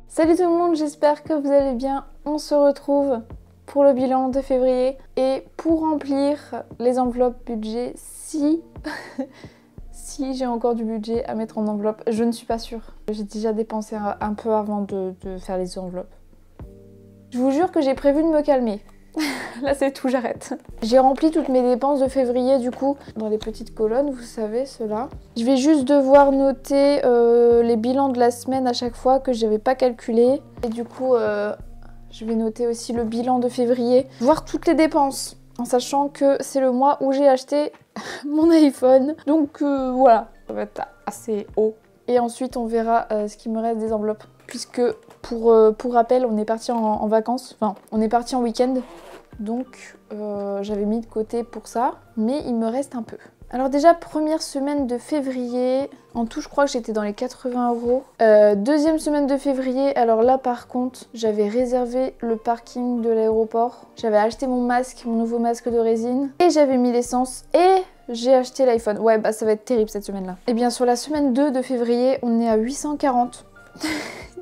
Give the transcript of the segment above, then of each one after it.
Salut tout le monde, j'espère que vous allez bien. On se retrouve pour le bilan de février et pour remplir les enveloppes budget si j'ai encore du budget à mettre en enveloppe. Je ne suis pas sûre. J'ai déjà dépensé un peu avant de faire les enveloppes. Je vous jure que j'ai prévu de me calmer. Là c'est tout, j'arrête. J'ai rempli toutes mes dépenses de février du coup dans les petites colonnes, vous savez ceux-là. Je vais juste devoir noter les bilans de la semaine à chaque fois que j'avais pas calculé. Et du coup je vais noter aussi le bilan de février, voir toutes les dépenses en sachant que c'est le mois où j'ai acheté mon iPhone. Donc voilà, ça va être assez haut. Et ensuite on verra ce qui me reste des enveloppes. Puisque pour rappel, on est parti en vacances, enfin on est parti en week-end. Donc j'avais mis de côté pour ça, mais il me reste un peu. Alors déjà, première semaine de février, en tout je crois que j'étais dans les 80 €. Deuxième semaine de février, alors là par contre, j'avais réservé le parking de l'aéroport. J'avais acheté mon masque, mon nouveau masque de résine, et j'avais mis l'essence, et j'ai acheté l'iPhone. Ouais, bah ça va être terrible cette semaine-là. Et bien sur la semaine 2 de février, on est à 840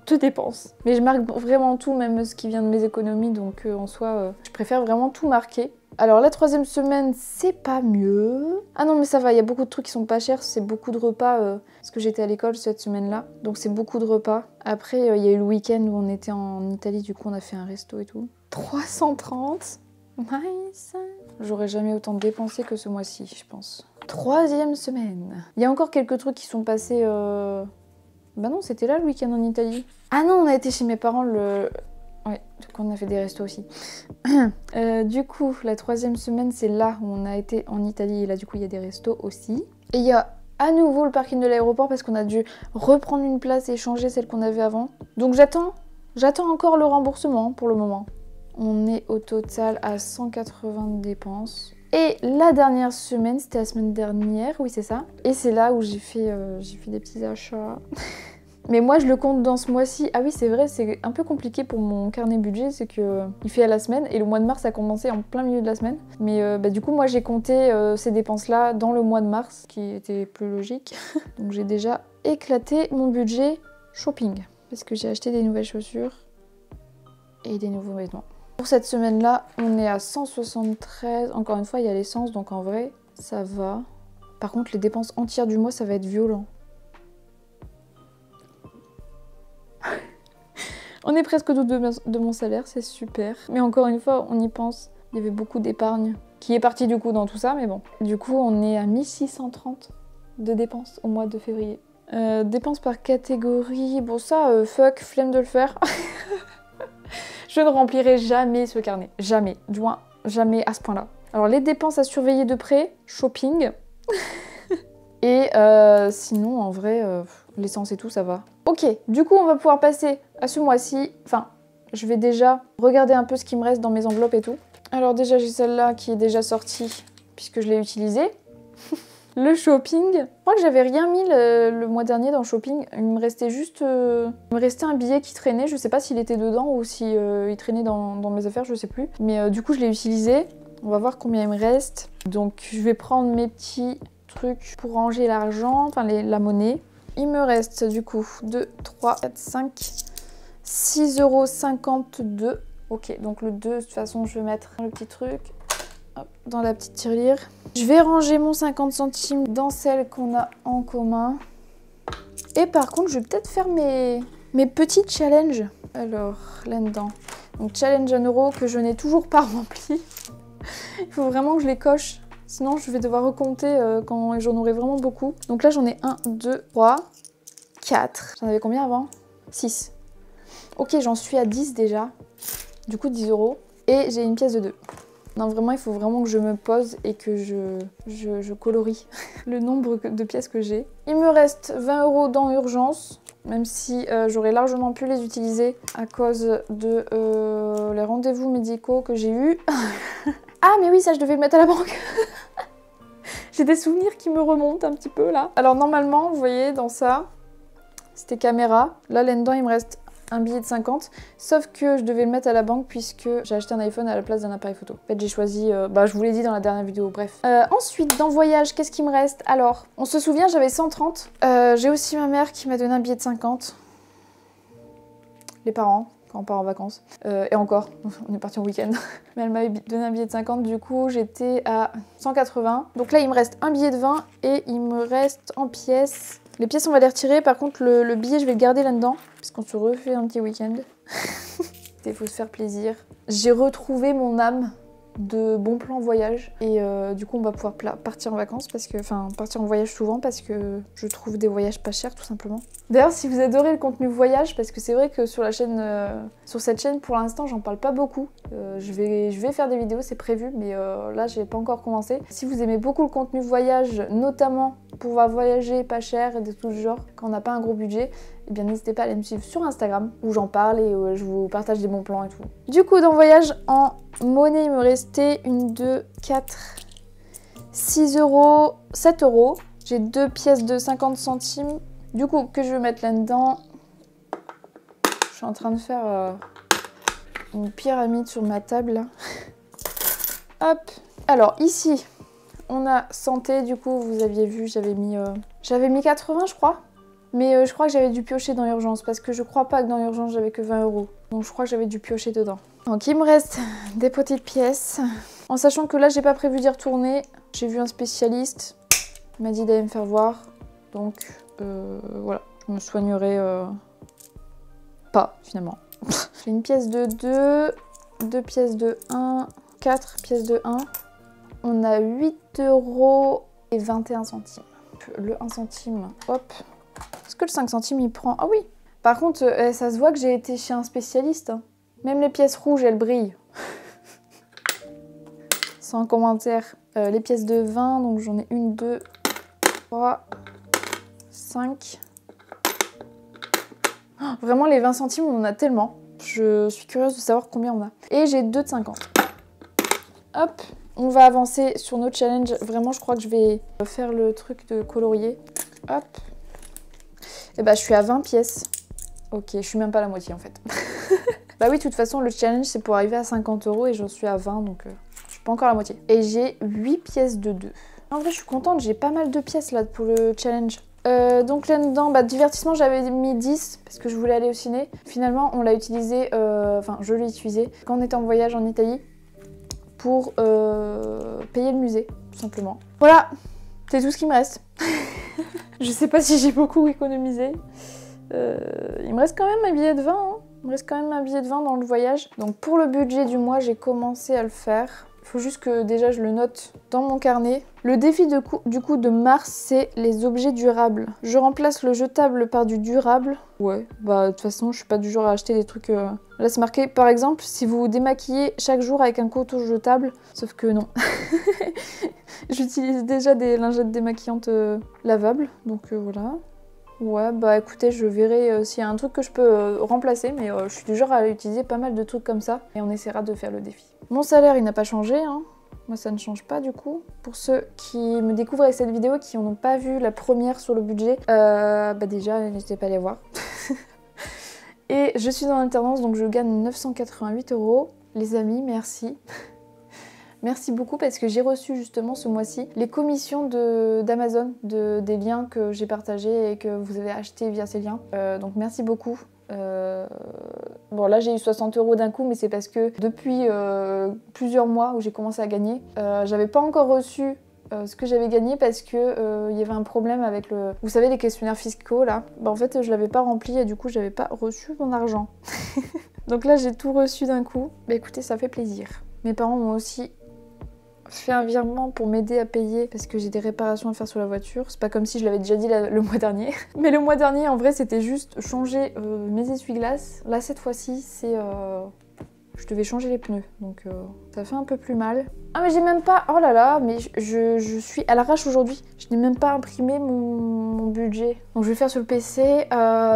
de dépenses. Mais je marque vraiment tout, même ce qui vient de mes économies, donc en soi, je préfère vraiment tout marquer. Alors la troisième semaine, c'est pas mieux. Ah non mais ça va, il y a beaucoup de trucs qui sont pas chers, c'est beaucoup de repas, parce que j'étais à l'école cette semaine-là, donc c'est beaucoup de repas. Après, il y a eu le week-end où on était en Italie, du coup on a fait un resto et tout. 330, nice. J'aurais jamais autant dépensé que ce mois-ci, je pense. Troisième semaine. Il y a encore quelques trucs qui sont passés... Bah non, c'était là le week-end en Italie. Ah non, on a été chez mes parents le... Ouais, on a fait des restos aussi. Du coup, la troisième semaine, c'est là où on a été en Italie. Et là, du coup, il y a des restos aussi. Et il y a à nouveau le parking de l'aéroport parce qu'on a dû reprendre une place et changer celle qu'on avait avant. Donc j'attends encore le remboursement pour le moment. On est au total à 180 de dépenses. Et la dernière semaine, c'était la semaine dernière, oui c'est ça. Et c'est là où j'ai fait des petits achats. Mais moi je le compte dans ce mois-ci. Ah oui c'est vrai, c'est un peu compliqué pour mon carnet budget, c'est que il fait à la semaine et le mois de mars a commencé en plein milieu de la semaine. Mais du coup moi j'ai compté ces dépenses-là dans le mois de mars, ce qui était plus logique. Donc j'ai déjà éclaté mon budget shopping. Parce que j'ai acheté des nouvelles chaussures et des nouveaux vêtements. Pour cette semaine-là, on est à 173. Encore une fois, il y a l'essence, donc en vrai, ça va. Par contre, les dépenses entières du mois, ça va être violent. On est presque au double de mon salaire, c'est super. Mais encore une fois, on y pense. Il y avait beaucoup d'épargne qui est partie du coup dans tout ça, mais bon. Du coup, on est à 1630 de dépenses au mois de février. Dépenses par catégorie, bon ça, fuck, flemme de le faire. Je ne remplirai jamais ce carnet. Jamais. Du moins, jamais à ce point-là. Alors, les dépenses à surveiller de près, shopping. Et sinon, en vrai, l'essence et tout, ça va. Ok, du coup, on va pouvoir passer à ce mois-ci. Enfin, je vais déjà regarder un peu ce qui me reste dans mes enveloppes et tout. Alors déjà, j'ai celle-là qui est déjà sortie, puisque je l'ai utilisée. Le shopping. Je crois que j'avais rien mis le mois dernier dans le shopping. Il me restait juste il me restait un billet qui traînait. Je sais pas s'il était dedans ou si il traînait dans mes affaires, je sais plus. Mais du coup, je l'ai utilisé. On va voir combien il me reste. Donc, je vais prendre mes petits trucs pour ranger l'argent, enfin la monnaie. Il me reste du coup 2, 3, 4, 5, 6,52 €. Ok, donc le 2, de toute façon, je vais mettre le petit truc. Hop, dans la petite tirelire. Je vais ranger mon 50 centimes dans celle qu'on a en commun. Et par contre, je vais peut-être faire mes petits challenges. Alors, là-dedans. Donc, challenge 1 € que je n'ai toujours pas rempli. Il faut vraiment que je les coche. Sinon, je vais devoir recompter quand j'en aurai vraiment beaucoup. Donc là, j'en ai 1, 2, 3, 4. J'en avais combien avant? 6. Ok, j'en suis à 10 déjà. Du coup, 10 €. Et j'ai une pièce de 2. Non, vraiment, il faut vraiment que je me pose et que je colorie le nombre de pièces que j'ai. Il me reste 20 € dans urgence, même si j'aurais largement pu les utiliser à cause de les rendez-vous médicaux que j'ai eus. Ah, mais oui, ça, je devais le mettre à la banque. J'ai des souvenirs qui me remontent un petit peu, là. Alors, normalement, vous voyez, dans ça, c'était caméra. Là, là-dedans, il me reste un billet de 50, sauf que je devais le mettre à la banque puisque j'ai acheté un iPhone à la place d'un appareil photo. En fait j'ai choisi, je vous l'ai dit dans la dernière vidéo, bref. Ensuite dans voyage, qu'est-ce qui me reste? Alors, on se souvient, j'avais 130. J'ai aussi ma mère qui m'a donné un billet de 50. Les parents, quand on part en vacances. Et encore, on est parti en week-end. Mais elle m'avait donné un billet de 50, du coup j'étais à 180. Donc là il me reste un billet de 20 et il me reste en pièces. Les pièces on va les retirer, par contre le billet je vais le garder là-dedans. Puisqu'on se refait un petit week-end. Il faut se faire plaisir. J'ai retrouvé mon âme de bon plan voyage et du coup on va pouvoir partir en vacances partir en voyage souvent parce que je trouve des voyages pas chers tout simplement. D'ailleurs si vous adorez le contenu voyage, parce que c'est vrai que sur la chaîne, sur cette chaîne pour l'instant j'en parle pas beaucoup, je vais faire des vidéos, c'est prévu, mais là j'ai pas encore commencé. Si vous aimez beaucoup le contenu voyage, notamment pour pouvoir voyager pas cher et de tout ce genre quand on n'a pas un gros budget, eh bien n'hésitez pas à aller me suivre sur Instagram où j'en parle et je vous partage des bons plans et tout. Du coup dans voyage en monnaie il me restait 1, 2, 4, 6 euros, 7 euros. J'ai 2 pièces de 50 centimes. Du coup que je vais mettre là-dedans. Je suis en train de faire une pyramide sur ma table là. Hop. Alors ici on a santé, du coup vous aviez vu j'avais mis 80 je crois. Mais je crois que j'avais dû piocher dans l'urgence parce que je crois pas que dans l'urgence j'avais que 20 euros. Donc je crois que j'avais dû piocher dedans. Donc il me reste des petites pièces. En sachant que là j'ai pas prévu d'y retourner. J'ai vu un spécialiste. Il m'a dit d'aller me faire voir. Donc voilà, je me soignerai pas finalement. J'ai une pièce de 2, 2 pièces de 1, 4 pièces de 1. On a 8 euros et 21 centimes. Le 1 centime, hop. Est-ce que le 5 centimes il prend? Ah oui. Par contre, ça se voit que j'ai été chez un spécialiste. Hein. Même les pièces rouges, elles brillent. Sans commentaire. Les pièces de 20, donc j'en ai 1, 2, 3, 5. Oh, vraiment, les 20 centimes, on en a tellement. Je suis curieuse de savoir combien on a. Et j'ai 2 de 50. Hop. On va avancer sur notre challenge. Vraiment, je crois que je vais faire le truc de colorier. Hop. Et bah je suis à 20 pièces. Ok, je suis même pas à la moitié en fait. Bah oui, de toute façon, le challenge c'est pour arriver à 50 euros et j'en suis à 20, donc je suis pas encore à la moitié. Et j'ai 8 pièces de 2. En vrai, je suis contente, j'ai pas mal de pièces là pour le challenge. Donc là-dedans, divertissement, j'avais mis 10 parce que je voulais aller au ciné. Finalement, on l'a utilisé, je l'ai utilisé quand on était en voyage en Italie pour payer le musée, tout simplement. Voilà, c'est tout ce qui me reste. Je sais pas si j'ai beaucoup économisé. Il me reste quand même un billet de 20. Hein. Il me reste quand même un billet de 20 dans le voyage. Donc pour le budget du mois, j'ai commencé à le faire. Il faut juste que déjà je le note dans mon carnet. Le défi du coup de mars, c'est les objets durables. Je remplace le jetable par du durable. Ouais, de toute façon, je suis pas du genre à acheter des trucs... Là, c'est marqué, par exemple, si vous vous démaquillez chaque jour avec un coton jetable. Sauf que non. J'utilise déjà des lingettes démaquillantes lavables. Donc voilà. Ouais, écoutez, je verrai s'il y a un truc que je peux remplacer, mais je suis du genre à utiliser pas mal de trucs comme ça, et on essaiera de faire le défi. Mon salaire, il n'a pas changé, hein. Moi, ça ne change pas du coup. Pour ceux qui me découvrent avec cette vidéo, qui n'ont pas vu la première sur le budget, déjà, n'hésitez pas à aller voir. Et je suis en alternance, donc je gagne 988 euros. Les amis, merci. Merci beaucoup parce que j'ai reçu justement ce mois-ci les commissions d'Amazon, des liens que j'ai partagés et que vous avez achetés via ces liens. Donc merci beaucoup. Bon là j'ai eu 60 euros d'un coup, mais c'est parce que depuis plusieurs mois où j'ai commencé à gagner, j'avais pas encore reçu ce que j'avais gagné parce que y avait un problème avec vous savez, les questionnaires fiscaux là. En fait je l'avais pas rempli et du coup j'avais pas reçu mon argent. Donc là j'ai tout reçu d'un coup. Écoutez, ça fait plaisir. Mes parents m'ont aussi fait un virement pour m'aider à payer parce que j'ai des réparations à faire sur la voiture. C'est pas comme si je l'avais déjà dit le mois dernier. Mais le mois dernier, en vrai, c'était juste changer mes essuie-glaces. Là, cette fois-ci, c'est... je devais changer les pneus. Donc, ça fait un peu plus mal. Ah, mais j'ai même pas... Oh là là, mais je suis à l'arrache aujourd'hui. Je n'ai même pas imprimé mon budget. Donc, je vais faire sur le PC.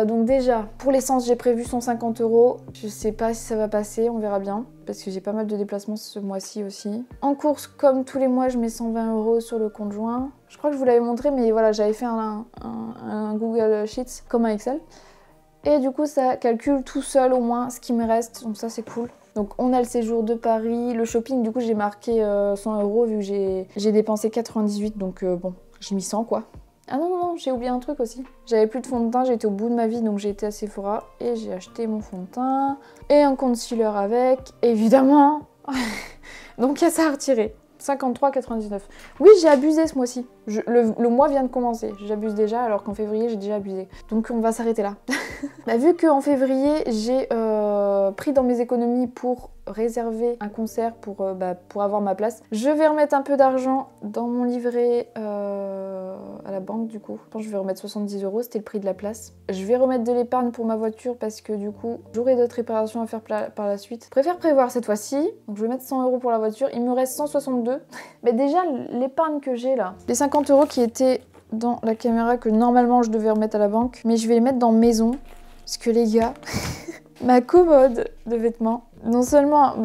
Donc déjà, pour l'essence, j'ai prévu 150 euros. Je sais pas si ça va passer, on verra bien. Parce que j'ai pas mal de déplacements ce mois-ci aussi. En course, comme tous les mois, je mets 120 euros sur le compte joint. Je crois que je vous l'avais montré, mais voilà, j'avais fait un Google Sheets comme un Excel. Et du coup ça calcule tout seul au moins ce qui me reste, donc ça c'est cool. Donc on a le séjour de Paris, le shopping, du coup j'ai marqué 100 € vu que j'ai dépensé 98, donc bon, j'ai mis 100 quoi. Ah non, non, non, j'ai oublié un truc aussi. J'avais plus de fond de teint, j'étais au bout de ma vie, donc j'ai été à Sephora et j'ai acheté mon fond de teint et un concealer avec, évidemment. Donc il y a ça à retirer. 53,99. Oui, j'ai abusé ce mois-ci. Le mois vient de commencer. J'abuse déjà alors qu'en février, j'ai déjà abusé. Donc on va s'arrêter là. Bah, vu qu'en février, j'ai pris dans mes économies pour réserver un concert pour avoir ma place, je vais remettre un peu d'argent dans mon livret à la banque du coup. Je pense que je vais remettre 70 €, c'était le prix de la place. Je vais remettre de l'épargne pour ma voiture parce que du coup, j'aurai d'autres réparations à faire par la suite. Je préfère prévoir cette fois-ci. Donc je vais mettre 100 € pour la voiture. Il me reste 162. Mais déjà, l'épargne que j'ai là, les 50 € qui étaient dans la caméra que normalement je devais remettre à la banque, mais je vais les mettre dans maison parce que les gars, ma commode de vêtements, non seulement,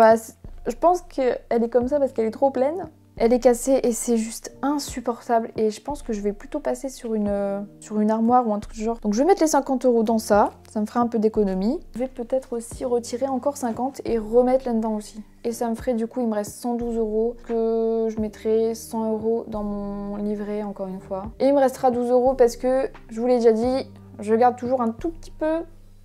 je pense qu'elle est comme ça parce qu'elle est trop pleine, elle est cassée et c'est juste insupportable et je pense que je vais plutôt passer sur une armoire ou un truc du genre. Donc je vais mettre les 50 € dans ça me fera un peu d'économie. Je vais peut-être aussi retirer encore 50 et remettre là-dedans aussi. Et ça me ferait du coup, il me reste 112 € que je mettrai 100 € dans mon livret encore une fois. Et il me restera 12 € parce que, je vous l'ai déjà dit, je garde toujours un tout petit peu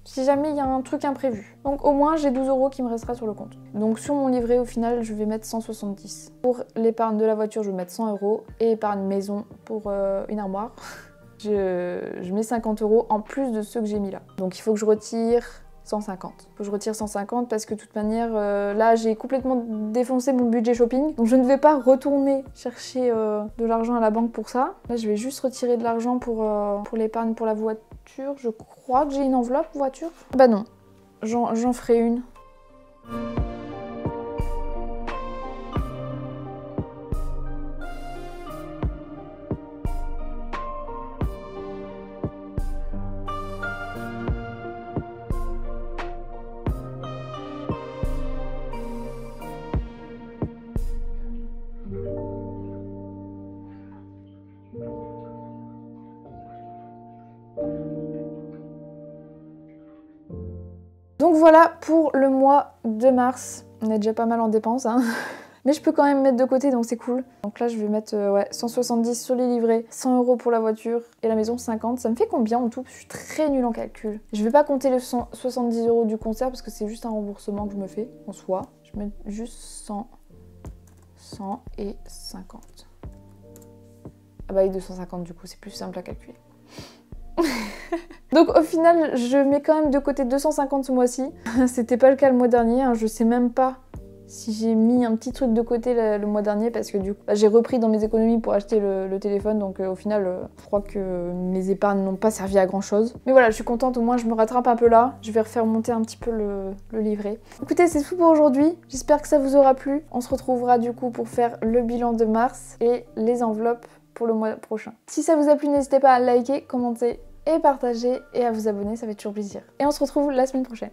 si jamais il y a un truc imprévu. Donc au moins j'ai 12 € qui me restera sur le compte. Donc sur mon livret au final je vais mettre 170. Pour l'épargne de la voiture je vais mettre 100 € et épargne maison pour une armoire. je mets 50 € en plus de ceux que j'ai mis là. Donc il faut que je retire 150. Il faut que je retire 150 parce que de toute manière là j'ai complètement défoncé mon budget shopping. Donc je ne vais pas retourner chercher de l'argent à la banque pour ça. Là je vais juste retirer de l'argent pour l'épargne pour la voiture. Je crois que j'ai une enveloppe voiture. Bah non, j'en ferai une. Donc voilà pour le mois de mars. On est déjà pas mal en dépenses, hein. Mais je peux quand même mettre de côté, donc c'est cool. Donc là, je vais mettre 170 sur les livrets, 100 € pour la voiture et la maison 50. Ça me fait combien en tout? Je suis très nulle en calcul. Je vais pas compter les 70 € du concert parce que c'est juste un remboursement que je me fais en soi. Je mets juste 100, 100 et 50. Ah bah, et 250 du coup, c'est plus simple à calculer. Donc au final, je mets quand même de côté 250 ce mois-ci. C'était pas le cas le mois dernier, hein. Je sais même pas si j'ai mis un petit truc de côté le mois dernier parce que du coup, j'ai repris dans mes économies pour acheter le téléphone. Donc au final, je crois que mes épargnes n'ont pas servi à grand chose. Mais voilà, je suis contente, au moins je me rattrape un peu là. Je vais refaire monter un petit peu le livret. Écoutez, c'est tout pour aujourd'hui. J'espère que ça vous aura plu. On se retrouvera du coup pour faire le bilan de mars et les enveloppes pour le mois prochain. Si ça vous a plu, n'hésitez pas à liker, commenter et partager et à vous abonner, ça fait toujours plaisir. Et on se retrouve la semaine prochaine.